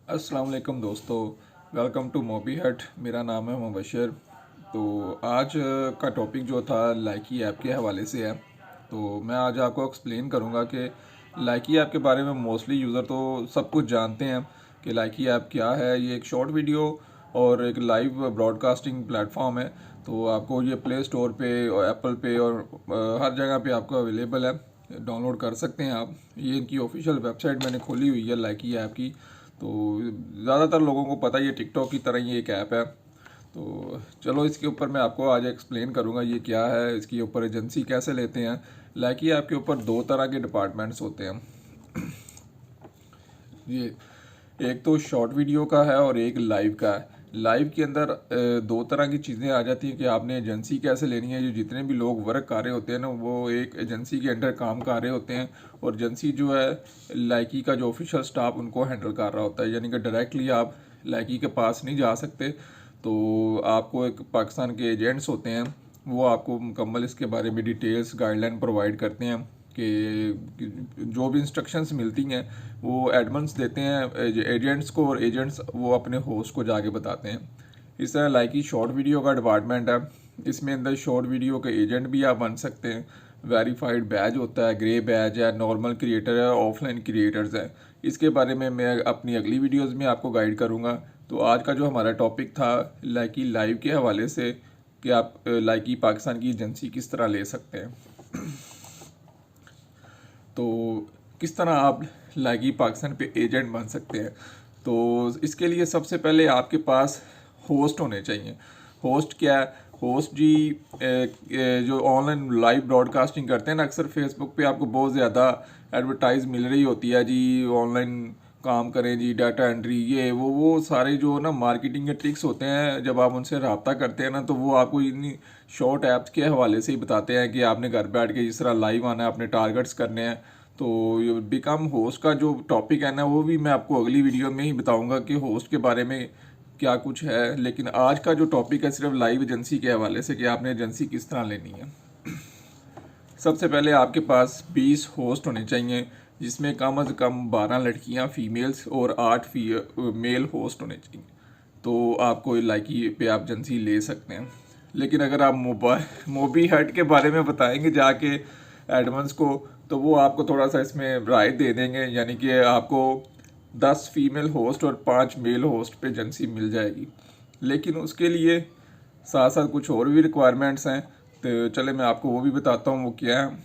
अस्सलाम वालेकुम दोस्तों, वेलकम टू मोबी हट। मेरा नाम है मुबशर। तो आज का टॉपिक जो था लाइकी ऐप के हवाले से है। तो मैं आज आपको एक्सप्लेन करूंगा कि लाइकी ऐप के बारे में मोस्टली यूज़र तो सब कुछ जानते हैं कि लाइकी ऐप क्या है। ये एक शॉर्ट वीडियो और एक लाइव ब्रॉडकास्टिंग प्लेटफॉर्म है। तो आपको ये प्ले स्टोर पे और एप्पल पे और हर जगह पे आपको अवेलेबल है, डाउनलोड कर सकते हैं आप। ये इनकी ऑफिशियल वेबसाइट मैंने खोली हुई है लाइकी ऐप की। तो ज़्यादातर लोगों को पता है ये टिकटॉक की तरह ही एक ऐप है। तो चलो इसके ऊपर मैं आपको आज एक्सप्लेन करूँगा ये क्या है, इसके ऊपर एजेंसी कैसे लेते हैं। लाइकी ऐप के ऊपर दो तरह के डिपार्टमेंट्स होते हैं। ये एक तो शॉर्ट वीडियो का है और एक लाइव का है। लाइव के अंदर दो तरह की चीज़ें आ जाती हैं कि आपने एजेंसी कैसे लेनी है। जो जितने भी लोग वर्क कर रहे होते हैं ना, वो एक एजेंसी के अंडर काम कर रहे होते हैं और एजेंसी जो है लाइकी का जो ऑफिशियल स्टाफ उनको हैंडल कर रहा होता है। यानी कि डायरेक्टली आप लाइकी के पास नहीं जा सकते। तो आपको एक पाकिस्तान के एजेंट्स होते हैं, वो आपको मुकम्मल इसके बारे में डिटेल्स गाइडलाइन प्रोवाइड करते हैं कि जो भी इंस्ट्रक्शंस मिलती हैं वो एडमन्स देते हैं एजेंट्स को, और एजेंट्स वो अपने होस्ट को जाके बताते हैं। इस तरह लाइकी शॉर्ट वीडियो का डिपार्टमेंट है। इसमें अंदर शॉर्ट वीडियो के एजेंट भी आप बन सकते हैं। वेरीफाइड बैज होता है, ग्रे बैज है, नॉर्मल क्रिएटर है, ऑफलाइन क्रिएटर्स है। इसके बारे में मैं अपनी अगली वीडियोस में आपको गाइड करूँगा। तो आज का जो हमारा टॉपिक था लाइकी लाइव के हवाले से कि आप लाइकी पाकिस्तान की एजेंसी किस तरह ले सकते हैं। तो किस तरह आप लाइकी पाकिस्तान पे एजेंट बन सकते हैं। तो इसके लिए सबसे पहले आपके पास होस्ट होने चाहिए। होस्ट क्या है? होस्ट जी जो ऑनलाइन लाइव ब्रॉडकास्टिंग करते हैं ना, अक्सर फेसबुक पे आपको बहुत ज़्यादा एडवर्टाइज मिल रही होती है जी, ऑनलाइन काम करें जी, डाटा एंट्री, ये वो सारे जो ना मार्केटिंग के ट्रिक्स होते हैं। जब आप उनसे रब्ता करते हैं ना, तो वो आपको इन्हीं शॉर्ट ऐप्स के हवाले से ही बताते हैं कि आपने घर बैठ के जिस तरह लाइव आना है, अपने टारगेट्स करने हैं। तो ये बिकम होस्ट का जो टॉपिक है ना, वो भी मैं आपको अगली वीडियो में ही बताऊंगा कि होस्ट के बारे में क्या कुछ है। लेकिन आज का जो टॉपिक है सिर्फ लाइव एजेंसी के हवाले से कि आपने एजेंसी किस तरह लेनी है। सबसे पहले आपके पास 20 होस्ट होने चाहिए, जिसमें कम से कम 12 लड़कियां फीमेल्स और 8 मेल होस्ट होने चाहिए। तो आपको लाइकी पे आप एजेंसी ले सकते हैं। लेकिन अगर आप मोबी हट के बारे में बताएंगे जाके एडमंस को, तो वो आपको थोड़ा सा इसमें राय दे देंगे। यानी कि आपको 10 फीमेल होस्ट और 5 मेल होस्ट पे एजेंसी मिल जाएगी। लेकिन उसके लिए साथ साथ कुछ और भी रिक्वायरमेंट्स हैं। तो चले मैं आपको वो भी बताता हूँ वो क्या है।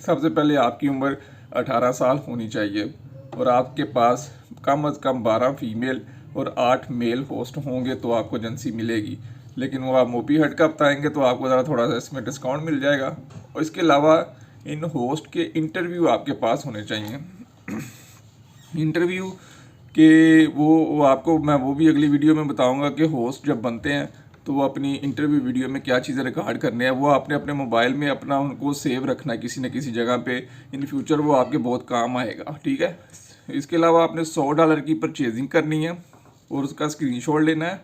सबसे पहले आपकी उम्र 18 साल होनी चाहिए और आपके पास कम अज़ कम 12 फीमेल और 8 मेल होस्ट होंगे तो आपको एजेंसी मिलेगी। लेकिन वो आप मोबी हट का बताएंगे तो आपको ज़रा थोड़ा सा इसमें डिस्काउंट मिल जाएगा। और इसके अलावा इन होस्ट के इंटरव्यू आपके पास होने चाहिए। इंटरव्यू के वो आपको मैं वो भी अगली वीडियो में बताऊंगा कि होस्ट जब बनते हैं तो वो अपनी इंटरव्यू वीडियो में क्या चीज़ें रिकॉर्ड करने हैं। वो आपने अपने मोबाइल में अपना उनको सेव रखना है किसी न किसी जगह पे। इन फ्यूचर वो आपके बहुत काम आएगा, ठीक है। इसके अलावा आपने $100 की परचेजिंग करनी है और उसका स्क्रीनशॉट लेना है।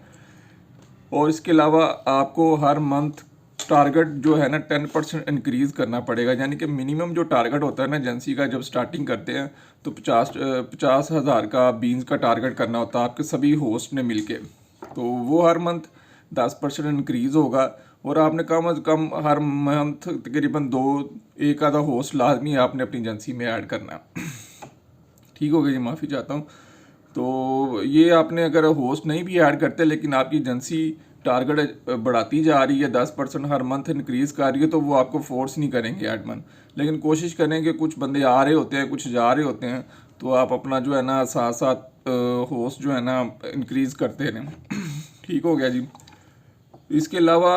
और इसके अलावा आपको हर मंथ टारगेट जो है ना 10% इंक्रीज़ करना पड़ेगा। यानी कि मिनिमम जो टारगेट होता है ना एजेंसी का, जब स्टार्टिंग करते हैं तो 50,000 का बीन्स का टारगेट करना होता है आपके सभी होस्ट ने मिलके। तो वो हर मंथ 10% इंक्रीज़ होगा और आपने कम अज़ कम हर मंथ तकरीबन एक आधा होस्ट लाजमी आपने अपनी एजेंसी में ऐड करना है। ठीक हो गया जी, माफ़ी चाहता हूँ। तो ये आपने अगर होस्ट नहीं भी ऐड करते लेकिन आपकी एजेंसी टारगेट बढ़ाती जा रही है, 10% हर मंथ इंक्रीज़ कर रही है, तो वो आपको फोर्स नहीं करेंगे एडमन। लेकिन कोशिश करेंगे, कुछ बंदे आ रहे होते हैं कुछ जा रहे होते हैं, तो आप अपना जो है ना साथ साथ होस्ट जो है ना इंक्रीज़ करते रहें। ठीक हो गया जी। इसके अलावा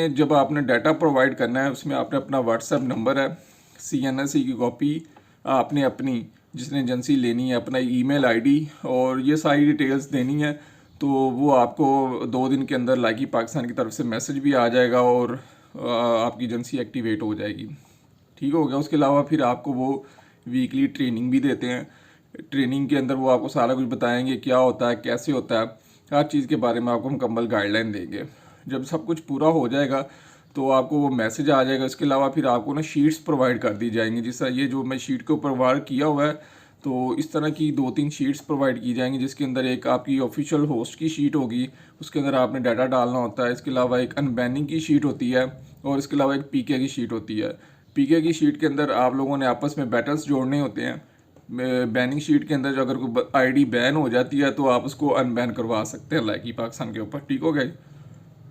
जब आपने डाटा प्रोवाइड करना है, उसमें आपने अपना व्हाट्सएप नंबर है, CNSE की कॉपी आपने अपनी जिसने एजेंसी लेनी है, अपना ईमेल आईडी और ये सारी डिटेल्स देनी है। तो वो आपको 2 दिन के अंदर लाइकी पाकिस्तान की तरफ से मैसेज भी आ जाएगा और आपकी एजेंसी एक्टिवेट हो जाएगी। ठीक हो गया। उसके अलावा फिर आपको वो वीकली ट्रेनिंग भी देते हैं। ट्रेनिंग के अंदर वो आपको सारा कुछ बताएंगे क्या होता है, कैसे होता है, हर चीज़ के बारे में आपको मुकम्मल गाइडलाइन देंगे। जब सब कुछ पूरा हो जाएगा तो आपको वो मैसेज आ जाएगा। इसके अलावा फिर आपको ना शीट्स प्रोवाइड कर दी जाएंगी। जिस तरह ये जो मैं शीट के ऊपर वर्क किया हुआ है, तो इस तरह की 2-3 शीट्स प्रोवाइड की जाएंगी, जिसके अंदर एक आपकी ऑफिशियल होस्ट की शीट होगी, उसके अंदर आपने डाटा डालना होता है। इसके अलावा एक अनबैनिंग की शीट होती है और इसके अलावा एक पीके की शीट होती है। पीके की शीट के अंदर आप लोगों ने आपस में बैटल्स जोड़ने होते हैं। बैनिंग शीट के अंदर जो अगर कोई आईडी बैन हो जाती है तो आप उसको अनबैन करवा सकते हैं लाइकी पाकिस्तान के ऊपर। ठीक हो गया।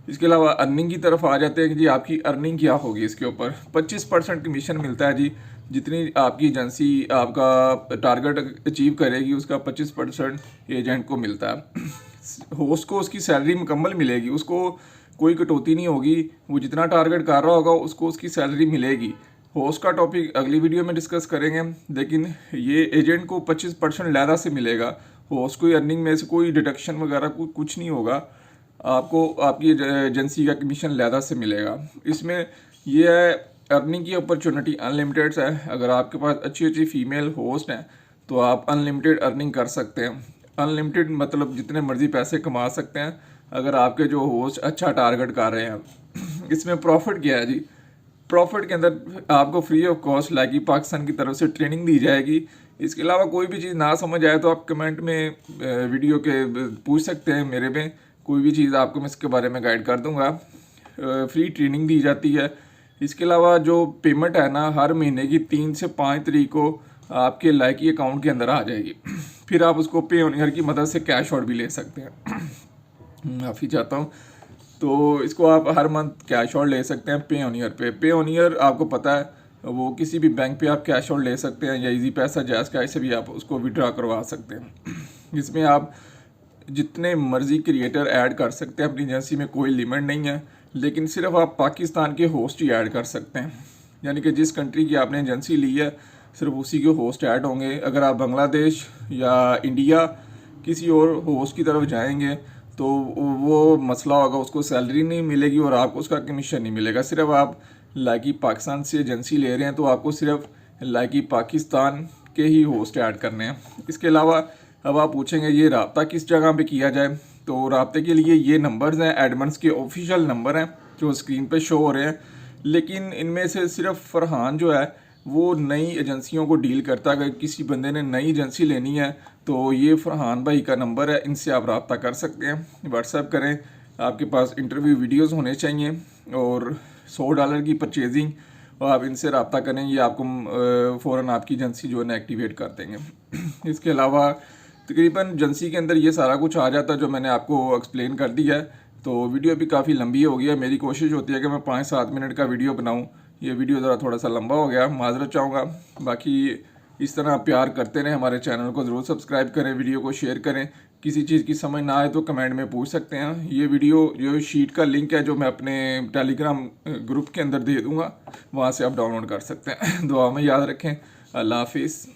इसके अलावा अर्निंग की तरफ आ जाते हैं कि जी आपकी अर्निंग क्या होगी। इसके ऊपर 25% कमीशन मिलता है जी। जितनी आपकी एजेंसी आपका टारगेट अचीव करेगी उसका 25% एजेंट को मिलता है। होस्ट को उसकी सैलरी मुकम्मल मिलेगी, उसको कोई कटौती नहीं होगी। वो जितना टारगेट कर रहा होगा उसको उसकी सैलरी मिलेगी। होस्ट का टॉपिक अगली वीडियो में डिस्कस करेंगे, लेकिन ये एजेंट को 25% लैदा से मिलेगा। होस्ट को अर्निंग में से कोई डिडक्शन वगैरह कुछ नहीं होगा, आपको आपकी एजेंसी का कमीशन लैदा से मिलेगा। इसमें यह है अर्निंग की अपॉर्चुनिटी अनलिमिटेड है। अगर आपके पास अच्छी अच्छी फीमेल होस्ट हैं तो आप अनलिमिटेड अर्निंग कर सकते हैं। अनलिमिटेड मतलब जितने मर्जी पैसे कमा सकते हैं अगर आपके जो होस्ट अच्छा टारगेट कर रहे हैं। इसमें प्रॉफिट क्या है जी? प्रॉफिट के अंदर आपको फ्री ऑफ कॉस्ट लाइकी पाकिस्तान की तरफ से ट्रेनिंग दी जाएगी। इसके अलावा कोई भी चीज़ ना समझ आए तो आप कमेंट में वीडियो के पूछ सकते हैं मेरे में, कोई भी चीज़ आपको मैं इसके बारे में गाइड कर दूंगा। फ्री ट्रेनिंग दी जाती है। इसके अलावा जो पेमेंट है ना, हर महीने की 3 से 5 तारीख को आपके लाइकी अकाउंट के अंदर आ जाएगी। फिर आप उसको पे ऑन ईयर की मदद से कैश आउट भी ले सकते हैं। माफ़ी चाहता हूँ। तो इसको आप हर मंथ कैश आउट ले सकते हैं पे ऑन ईयर पे। पे ऑन ईयर आपको पता है वो किसी भी बैंक पे आप कैश आउट ले सकते हैं, या इजी पैसा जैज़ कैश से भी आप उसको विड्रॉ करवा सकते हैं। इसमें आप जितने मर्जी क्रिएटर ऐड कर सकते हैं अपनी एजेंसी में, कोई लिमिट नहीं है, लेकिन सिर्फ आप पाकिस्तान के होस्ट ही ऐड कर सकते हैं। यानी कि जिस कंट्री की आपने एजेंसी ली है सिर्फ उसी के होस्ट ऐड होंगे। अगर आप बांग्लादेश या इंडिया किसी और होस्ट की तरफ जाएंगे तो वो मसला होगा, उसको सैलरी नहीं मिलेगी और आपको उसका कमीशन नहीं मिलेगा। सिर्फ आप लाइकी पाकिस्तान से एजेंसी ले रहे हैं तो आपको सिर्फ लाइकी पाकिस्तान के ही होस्ट ऐड करने हैं। इसके अलावा अब आप पूछेंगे ये राब्ता किस जगह पे किया जाए, तो राब्ते के लिए ये नंबर्स हैं, एडमंस के ऑफिशियल नंबर हैं जो स्क्रीन पे शो हो रहे हैं। लेकिन इनमें से सिर्फ फरहान जो है वो नई एजेंसियों को डील करता है। अगर किसी बंदे ने नई एजेंसी लेनी है तो ये फरहान भाई का नंबर है, इनसे आप रब्ता कर सकते हैं। व्हाट्सएप करें, आपके पास इंटरव्यू वीडियोस होने चाहिए और $100 की परचेजिंग, और आप इनसे रब्ता करें, ये आपको फ़ौरन आपकी एजेंसी जो है ना एक्टिवेट कर देंगे। इसके अलावा तकरीबन एजेंसी के अंदर ये सारा कुछ आ जाता है जो मैंने आपको एक्सप्लेन कर दिया है। तो वीडियो भी काफ़ी लंबी हो गई है। मेरी कोशिश होती है कि मैं 5-7 मिनट का वीडियो बनाऊँ। ये वीडियो ज़रा थोड़ा सा लंबा हो गया, माजरत चाहूँगा। बाकी इस तरह आप प्यार करते रहें, हमारे चैनल को ज़रूर सब्सक्राइब करें, वीडियो को शेयर करें। किसी चीज़ की समझ ना आए तो कमेंट में पूछ सकते हैं। ये वीडियो जो शीट का लिंक है जो मैं अपने टेलीग्राम ग्रुप के अंदर दे दूँगा, वहाँ से आप डाउनलोड कर सकते हैं। दुआ में याद रखें। अल्लाह हाफिज़।